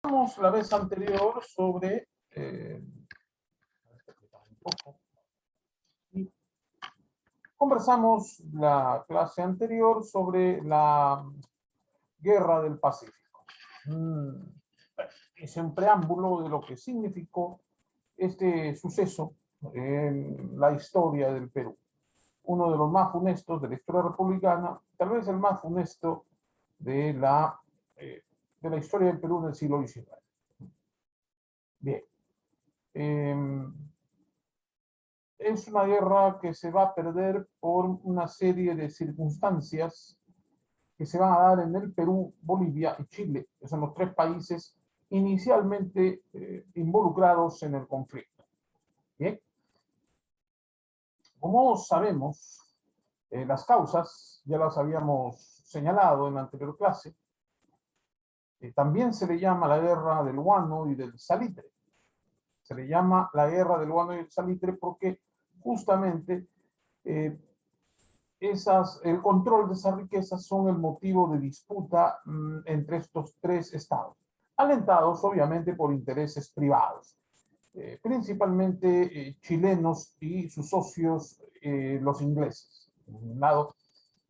La vez anterior sobre conversamos la clase anterior sobre la Guerra del Pacífico. Es un preámbulo de lo que significó este suceso en la historia del Perú. Uno de los más funestos de la historia republicana, tal vez el más funesto de la historia del Perú del siglo XIX. Bien. Es una guerra que se va a perder por una serie de circunstancias que se van a dar en el Perú, Bolivia y Chile, que son los tres países inicialmente involucrados en el conflicto. Bien. Como sabemos, las causas ya las habíamos señalado en la anterior clase. También se le llama la guerra del guano y del salitre. Se le llama la guerra del guano y del salitre porque justamente el control de esas riquezas son el motivo de disputa entre estos tres estados, alentados obviamente por intereses privados, principalmente chilenos y sus socios, los ingleses. Por un lado,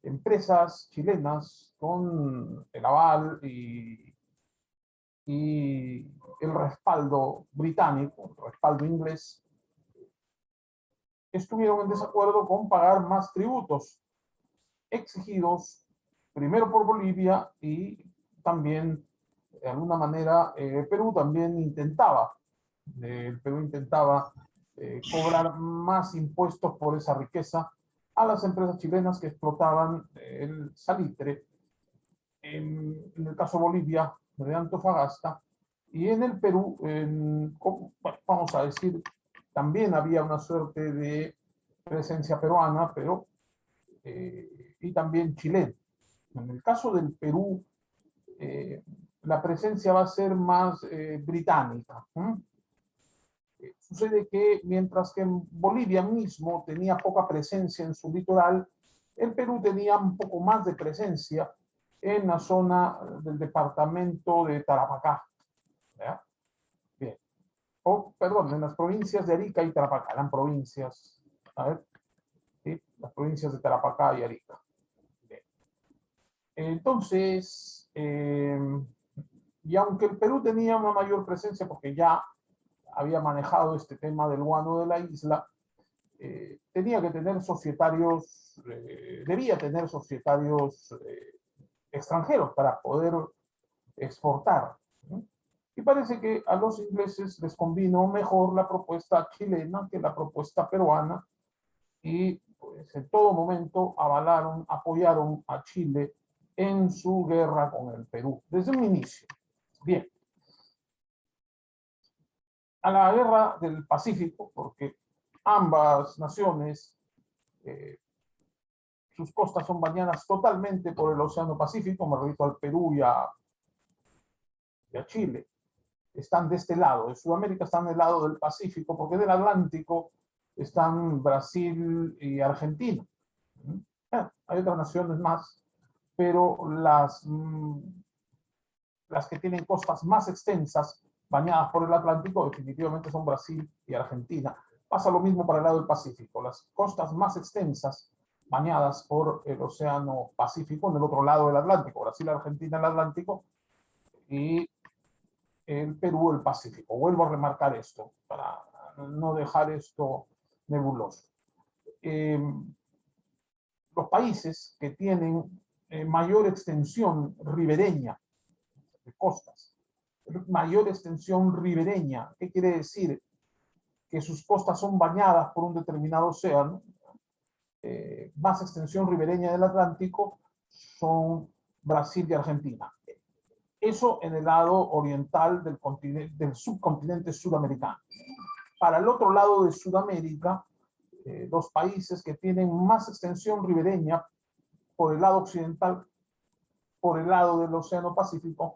empresas chilenas con el aval y el respaldo británico, el respaldo inglés, estuvieron en desacuerdo con pagar más tributos exigidos primero por Bolivia y también, de alguna manera, Perú también intentaba. El Perú intentaba cobrar más impuestos por esa riqueza a las empresas chilenas que explotaban el salitre, en el caso de Bolivia, de Antofagasta, y en el Perú, bueno, vamos a decir, también había una suerte de presencia peruana, pero y también chilena. En el caso del Perú, la presencia va a ser más británica. Sucede que mientras que en Bolivia mismo tenía poca presencia en su litoral, el Perú tenía un poco más de presencia en la zona del departamento de Tarapacá. ¿Ya? Bien. Perdón, en las provincias de Arica y Tarapacá, eran provincias. A ver, ¿sí? Las provincias de Tarapacá y Arica. Bien. Entonces, y aunque el Perú tenía una mayor presencia porque ya había manejado este tema del guano de la isla, tenía que tener societarios, debía tener societarios extranjeros para poder exportar. ¿No? Y parece que a los ingleses les combinó mejor la propuesta chilena que la propuesta peruana y pues, en todo momento avalaron, apoyaron a Chile en su guerra con el Perú, desde un inicio. Bien. A la guerra del Pacífico, porque ambas naciones, sus costas son bañadas totalmente por el Océano Pacífico, me refiero al Perú y a Chile. Están de este lado, de Sudamérica están del lado del Pacífico, porque del Atlántico están Brasil y Argentina. Hay otras naciones más, pero las que tienen costas más extensas, bañadas por el Atlántico, definitivamente son Brasil y Argentina. Pasa lo mismo para el lado del Pacífico. Las costas más extensas, bañadas por el Océano Pacífico, en el otro lado del Atlántico, Brasil, Argentina, el Atlántico, y el Perú, el Pacífico. Vuelvo a remarcar esto, para no dejar esto nebuloso. Los países que tienen mayor extensión ribereña de costas, mayor extensión ribereña, ¿qué quiere decir? Que sus costas son bañadas por un determinado océano, más extensión ribereña del Atlántico, son Brasil y Argentina. Eso en el lado oriental del subcontinente sudamericano. Para el otro lado de Sudamérica, los países que tienen más extensión ribereña por el lado occidental, por el lado del Océano Pacífico,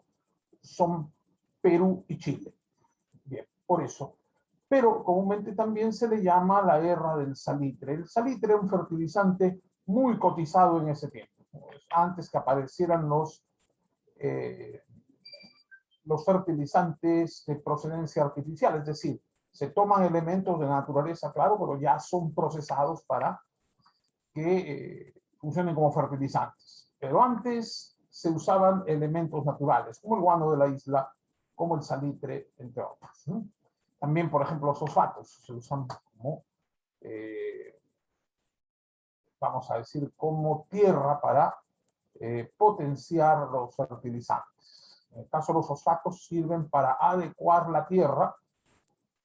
son Perú y Chile. Bien, por eso. Pero comúnmente también se le llama la guerra del salitre. El salitre es un fertilizante muy cotizado en ese tiempo, antes que aparecieran los los fertilizantes de procedencia artificial, es decir, se toman elementos de naturaleza, claro, pero ya son procesados para que funcionen como fertilizantes. Pero antes se usaban elementos naturales, como el guano de la isla, como el salitre, entre otros, ¿no? También, por ejemplo, los fosfatos se usan como, vamos a decir, como tierra para potenciar los fertilizantes. En el caso de los fosfatos sirven para adecuar la tierra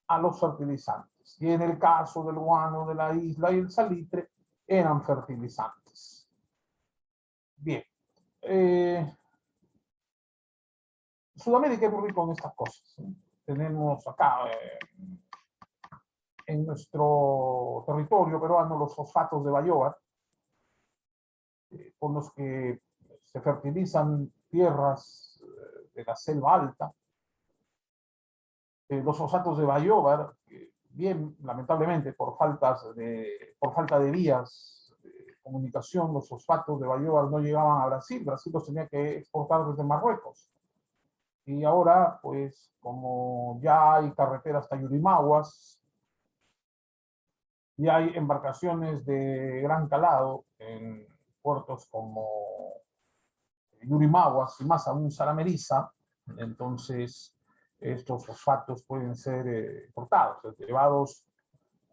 a los fertilizantes. Y en el caso del guano de la isla y el salitre, eran fertilizantes. Bien. Sudamérica es muy rico en estas cosas, ¿sí? Tenemos acá en nuestro territorio peruano los fosfatos de Bayobar, con los que se fertilizan tierras de la selva alta. Los fosfatos de Bayobar, bien, lamentablemente, por falta de vías de comunicación, los fosfatos de Bayobar no llegaban a Brasil. Brasil los tenía que exportar desde Marruecos. Y ahora, pues, como ya hay carreteras hasta Yurimaguas, y hay embarcaciones de gran calado en puertos como Yurimaguas y más aún Salameriza, entonces estos fosfatos pueden ser exportados, llevados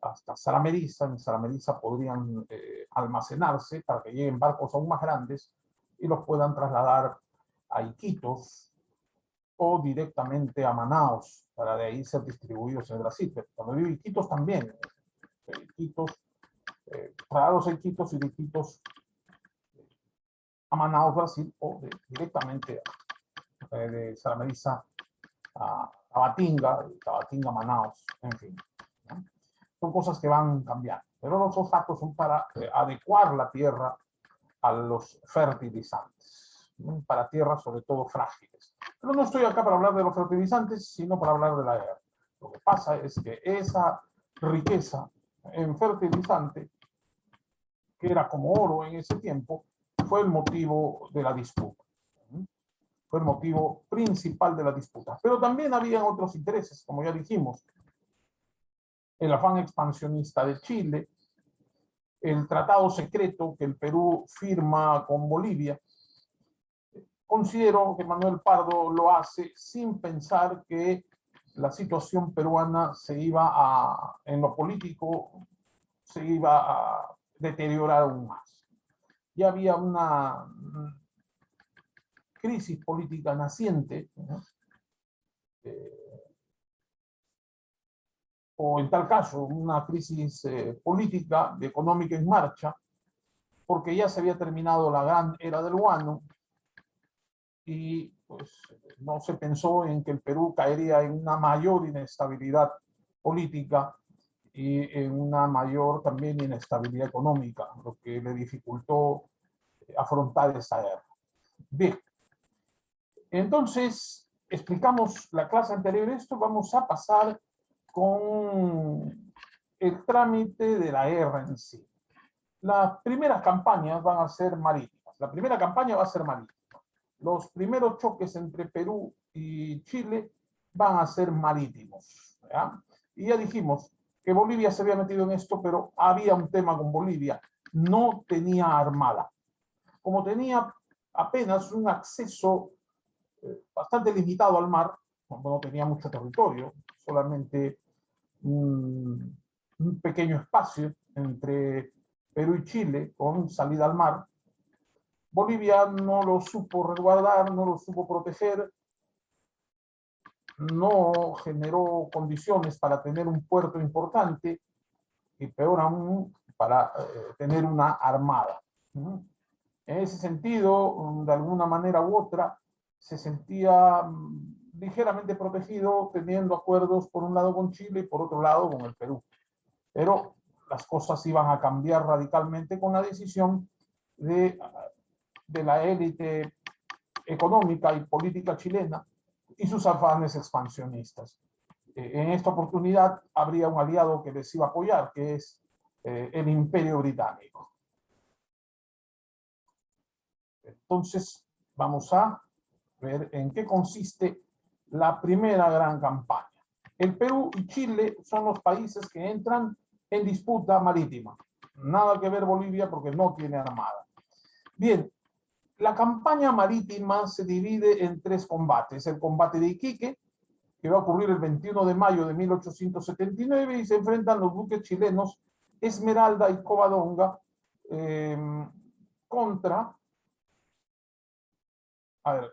hasta Salameriza. En Salameriza podrían almacenarse para que lleguen barcos aún más grandes y los puedan trasladar a Iquitos o directamente a Manaos para de ahí ser distribuidos en Brasil. Pero cuando digo Iquitos también, Iquitos, trasladados a Iquitos y de Iquitos a Manaus, Brasil, o directamente de Salameriza a Tabatinga, de Tabatinga a Manaus, en fin, ¿no? Son cosas que van cambiando. Pero los fosfatos son para adecuar la tierra a los fertilizantes, ¿no? Para tierras sobre todo frágiles. Pero no estoy acá para hablar de los fertilizantes, sino para hablar de la guerra. Lo que pasa es que esa riqueza en fertilizante, que era como oro en ese tiempo, fue el motivo de la disputa. Fue el motivo principal de la disputa. Pero también había otros intereses, como ya dijimos. El afán expansionista de Chile, el tratado secreto que el Perú firma con Bolivia. Considero que Manuel Pardo lo hace sin pensar que la situación peruana en lo político, se iba a deteriorar aún más. Ya había una crisis política naciente, ¿no? O en tal caso, una crisis política, económica en marcha, porque ya se había terminado la gran era del guano y pues, no se pensó en que el Perú caería en una mayor inestabilidad política y en una mayor también inestabilidad económica, lo que le dificultó afrontar esta guerra. Bien, entonces explicamos la clase anterior esto, vamos a pasar con el trámite de la guerra en sí. Las primeras campañas van a ser marítimas. La primera campaña va a ser marítima. Los primeros choques entre Perú y Chile van a ser marítimos, ¿ya? Y ya dijimos que Bolivia se había metido en esto, pero había un tema con Bolivia. No tenía armada. Como tenía apenas un acceso bastante limitado al mar, no tenía mucho territorio, solamente un pequeño espacio entre Perú y Chile con salida al mar. Bolivia no lo supo resguardar, no lo supo proteger, no generó condiciones para tener un puerto importante y peor aún para tener una armada. En ese sentido, de alguna manera u otra, se sentía ligeramente protegido teniendo acuerdos por un lado con Chile y por otro lado con el Perú. Pero las cosas iban a cambiar radicalmente con la decisión de la élite económica y política chilena y sus afanes expansionistas. En esta oportunidad habría un aliado que les iba a apoyar, que es el Imperio Británico. Entonces, vamos a ver en qué consiste la primera gran campaña. El Perú y Chile son los países que entran en disputa marítima. Nada que ver Bolivia porque no tiene armada. Bien, la campaña marítima se divide en 3 combates. El combate de Iquique, que va a ocurrir el 21 de mayo de 1879, y se enfrentan los buques chilenos Esmeralda y Covadonga contra, a ver,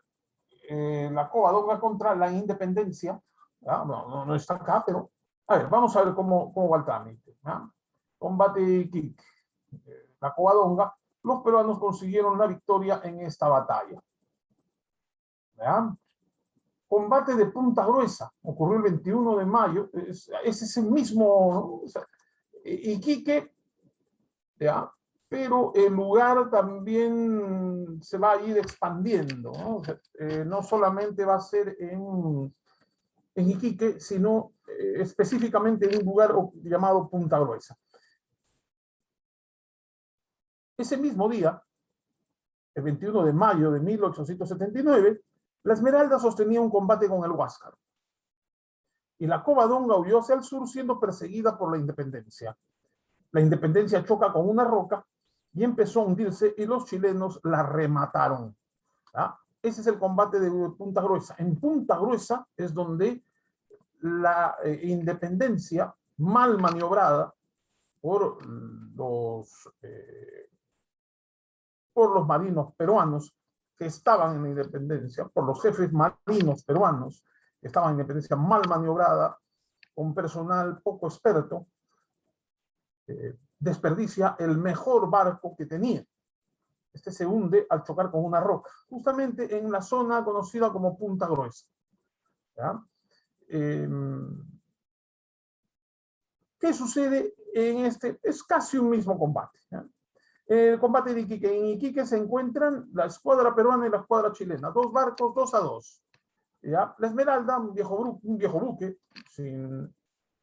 la Covadonga contra la Independencia. No está acá, pero a ver, vamos a ver cómo va el trámite. Combate de Iquique, la Covadonga. Los peruanos consiguieron la victoria en esta batalla. ¿Ya? Combate de Punta Gruesa, ocurrió el 21 de mayo, ese es el mismo, ¿no? O sea, Iquique, ¿ya? Pero el lugar también se va a ir expandiendo, ¿no? O sea, no solamente va a ser en Iquique, sino específicamente en un lugar llamado Punta Gruesa. Ese mismo día, el 21 de mayo de 1879, la Esmeralda sostenía un combate con el Huáscar. Y la Covadonga huyó hacia el sur siendo perseguida por la Independencia. La Independencia choca con una roca y empezó a hundirse y los chilenos la remataron. ¿Ya? Ese es el combate de Punta Gruesa. En Punta Gruesa es donde la Independencia, mal maniobrada por los marinos peruanos que estaban en la Independencia, por los jefes marinos peruanos que estaban en la Independencia, mal maniobrada, con personal poco experto, desperdicia el mejor barco que tenía. Este se hunde al chocar con una roca, justamente en la zona conocida como Punta Gruesa. ¿Ya? ¿Qué sucede en este? Es casi un mismo combate. ¿Ya? El combate de Iquique. En Iquique se encuentran la escuadra peruana y la escuadra chilena. 2 barcos, 2-2. ¿Ya? La Esmeralda, un viejo buque, sin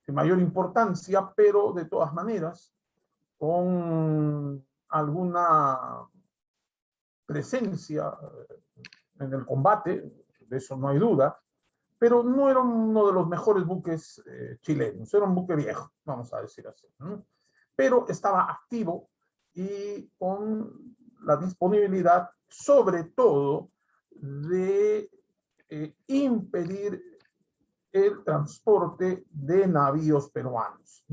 mayor importancia, pero de todas maneras, con alguna presencia en el combate, de eso no hay duda, pero no era uno de los mejores buques chilenos, era un buque viejo, vamos a decir así, ¿no? Pero estaba activo y con la disponibilidad, sobre todo, de impedir el transporte de navíos peruanos.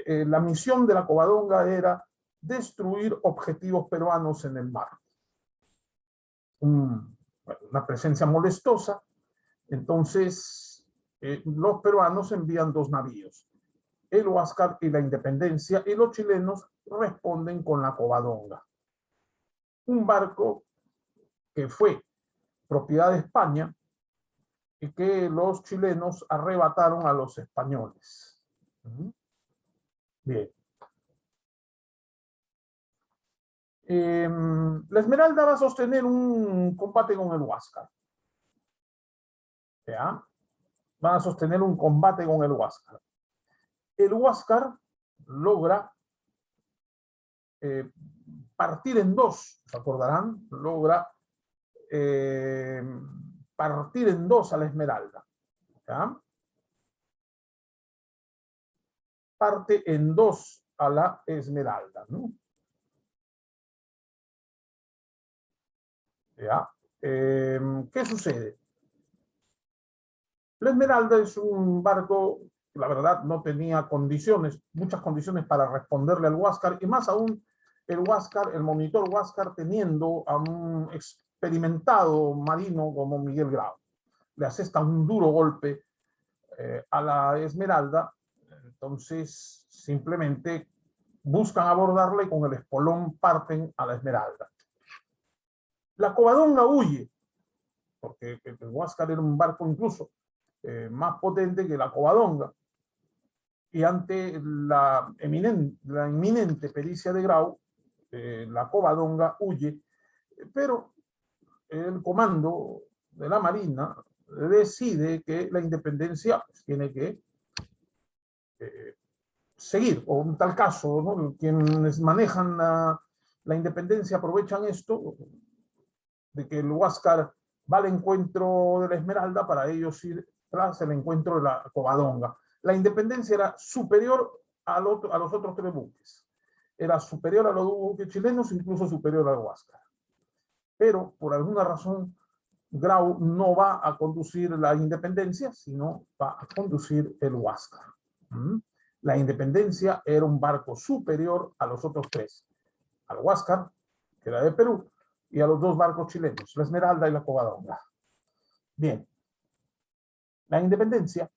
La misión de la Covadonga era destruir objetivos peruanos en el mar. Una presencia molestosa. Entonces, los peruanos envían 2 navíos, el Huáscar y la Independencia, y los chilenos responden con la Covadonga. Un barco que fue propiedad de España y que los chilenos arrebataron a los españoles. Bien. La Esmeralda va a sostener un combate con el Huáscar. ¿Ya? Van a sostener un combate con el Huáscar. El Huáscar logra partir en 2, ¿se acordarán? Logra partir en 2 a la Esmeralda. ¿Ya? Parte en 2 a la Esmeralda, ¿no? ¿Ya? ¿Qué sucede? La Esmeralda es un barco que la verdad no tenía condiciones, muchas condiciones para responderle al Huáscar, y más aún el Huáscar, el monitor Huáscar, teniendo a un experimentado marino como Miguel Grau. Le asesta un duro golpe a la Esmeralda, entonces simplemente buscan abordarle y con el espolón parten a la Esmeralda. La Covadonga huye, porque el Huáscar era un barco incluso más potente que la Covadonga, y ante la inminente pericia de Grau, la Covadonga huye, pero el comando de la Marina decide que la Independencia tiene que seguir, o en tal caso, ¿no? Quienes manejan la Independencia aprovechan esto, de que el Huáscar va al encuentro de la Esmeralda para ellos ir tras el encuentro de la Covadonga. La Independencia era superior a los otros tres buques. Era superior a los buques chilenos, incluso superior al Huáscar. Pero por alguna razón Grau no va a conducir la Independencia, sino va a conducir el Huáscar. La Independencia era un barco superior a los otros tres, al Huáscar, que era de Perú, y a los dos barcos chilenos, la Esmeralda y la Covadonga. Bien, la Independencia,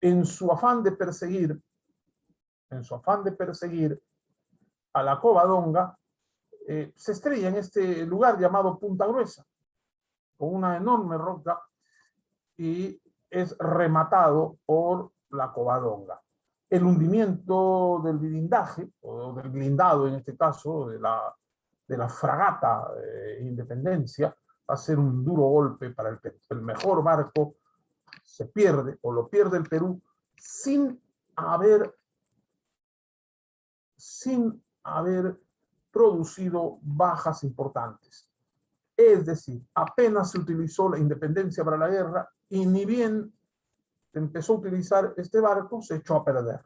en su afán de perseguir a la Covadonga, se estrella en este lugar llamado Punta Gruesa, con una enorme roca, y es rematado por la Covadonga. El hundimiento del blindaje, o del blindado en este caso, de la fragata Independencia, va a ser un duro golpe para el Perú. El mejor barco se pierde, o lo pierde el Perú, sin haber producido bajas importantes. Es decir, apenas se utilizó la Independencia para la guerra y ni bien se empezó a utilizar este barco, se echó a perder.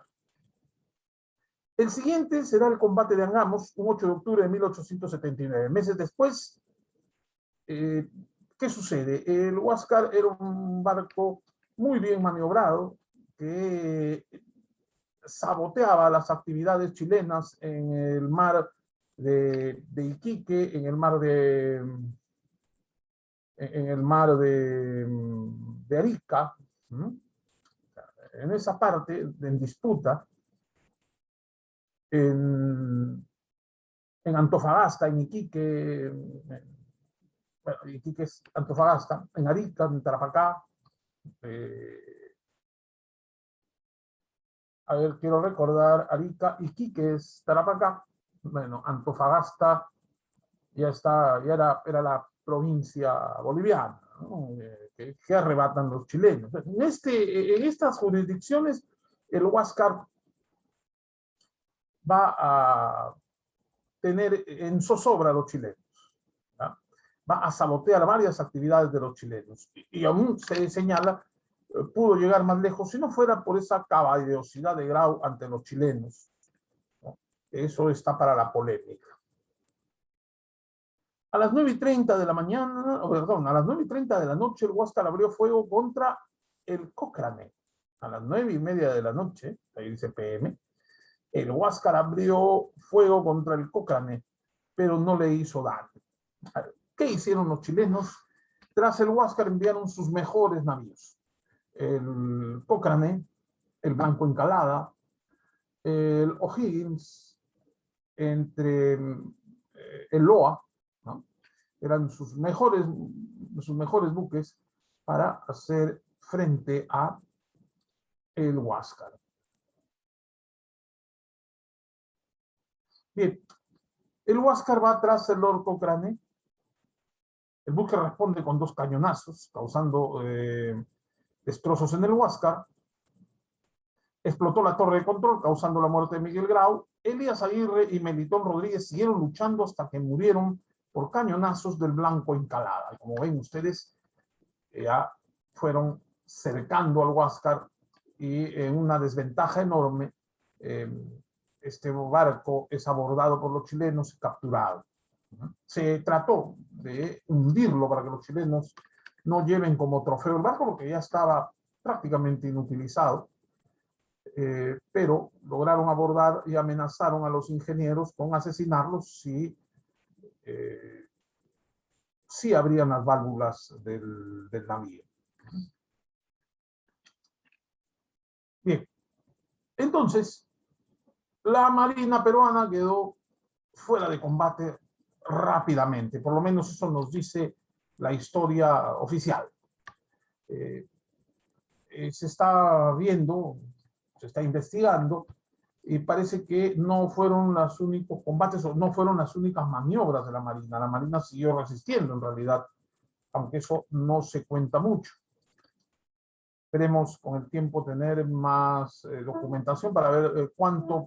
El siguiente será el combate de Angamos, un 8 de octubre de 1879. Meses después, ¿qué sucede? El Huáscar era un barco muy bien maniobrado que saboteaba las actividades chilenas en el mar de Iquique, en el mar de Arica, en esa parte, en disputa, en Antofagasta, en Iquique, bueno, Iquique es Antofagasta, en Arica, en Tarapacá, a ver, quiero recordar, Arica, Iquique es Tarapacá, bueno, Antofagasta ya era la provincia boliviana, ¿no? que arrebatan los chilenos. En estas jurisdicciones, el Huáscar va a tener en zozobra a los chilenos, ¿ya? Va a sabotear varias actividades de los chilenos, y aún se señala, pudo llegar más lejos si no fuera por esa caballerosidad de Grau ante los chilenos, ¿no? Eso está para la polémica. A las 9:30 de la mañana, perdón, a las 9:30 de la noche, el Huáscar abrió fuego contra el Cochrane. A las 9:30 de la noche, ahí dice PM, el Huáscar abrió fuego contra el Cochrane, pero no le hizo daño. ¿Qué hicieron los chilenos? Tras el Huáscar enviaron sus mejores navíos. El Cochrane, el Blanco Encalada, el O'Higgins, entre el Loa, ¿no? Eran sus mejores buques para hacer frente a el Huáscar. Bien, el Huáscar va tras el Lord Cochrane. El buque responde con 2 cañonazos, causando destrozos en el Huáscar. Explotó la torre de control, causando la muerte de Miguel Grau. Elías Aguirre y Melitón Rodríguez siguieron luchando hasta que murieron por cañonazos del Blanco Encalada. Y como ven ustedes, ya fueron cercando al Huáscar, y en una desventaja enorme, este barco es abordado por los chilenos y capturado. Se trató de hundirlo para que los chilenos no lleven como trofeo el barco, porque ya estaba prácticamente inutilizado, pero lograron abordar y amenazaron a los ingenieros con asesinarlos si abrían las válvulas del navío. Bien, entonces la Marina peruana quedó fuera de combate rápidamente, por lo menos eso nos dice la historia oficial. Se está viendo, se está investigando, y parece que no fueron los únicos combates, o no fueron las únicas maniobras de la Marina. La Marina siguió resistiendo en realidad, aunque eso no se cuenta mucho. Esperemos con el tiempo tener más documentación para ver cuánto